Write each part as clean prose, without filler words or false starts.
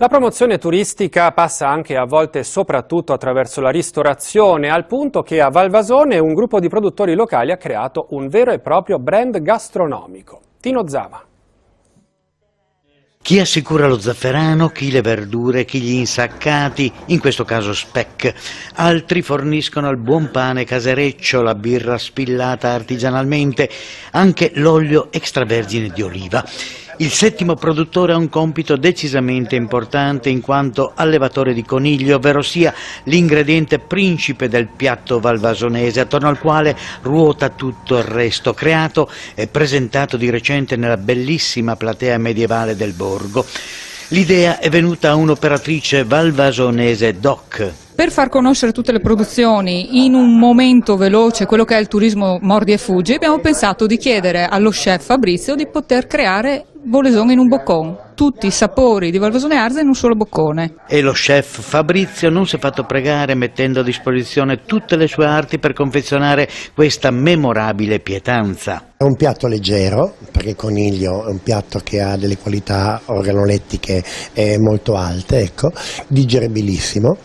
La promozione turistica passa anche a volte e soprattutto attraverso la ristorazione, al punto che a Valvasone un gruppo di produttori locali ha creato un vero e proprio brand gastronomico. Tino Zama. Chi assicura lo zafferano, chi le verdure, chi gli insaccati, in questo caso speck. Altri forniscono il buon pane casereccio, la birra spillata artigianalmente, anche l'olio extravergine di oliva. Il settimo produttore ha un compito decisamente importante in quanto allevatore di coniglio, ovverosia l'ingrediente principe del piatto valvasonese, attorno al quale ruota tutto il resto, creato e presentato di recente nella bellissima platea medievale del borgo. L'idea è venuta a un'operatrice valvasonese doc. Per far conoscere tutte le produzioni in un momento veloce, quello che è il turismo mordi e fuggi, abbiamo pensato di chiedere allo chef Fabrizio di poter creare Voleson in un boccone, tutti i sapori di Valvasone Arza in un solo boccone. E lo chef Fabrizio non si è fatto pregare, mettendo a disposizione tutte le sue arti per confezionare questa memorabile pietanza. È un piatto leggero, perché il coniglio è un piatto che ha delle qualità organolettiche molto alte, ecco, digeribilissimo,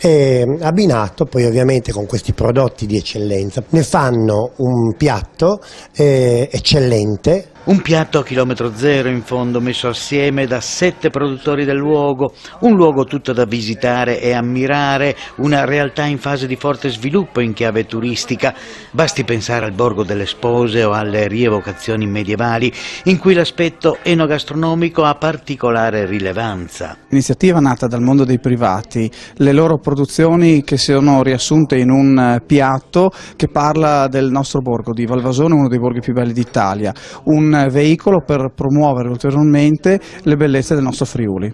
e abbinato poi ovviamente con questi prodotti di eccellenza ne fanno un piatto eccellente. Un piatto a chilometro zero in fondo, messo assieme da 7 produttori del luogo, un luogo tutto da visitare e ammirare, una realtà in fase di forte sviluppo in chiave turistica. Basti pensare al Borgo delle Spose o alle rievocazioni medievali, in cui l'aspetto enogastronomico ha particolare rilevanza. Iniziativa nata dal mondo dei privati, le loro produzioni che sono riassunte in un piatto che parla del nostro borgo di Valvasone, uno dei borghi più belli d'Italia, un veicolo per promuovere ulteriormente le bellezze del nostro Friuli.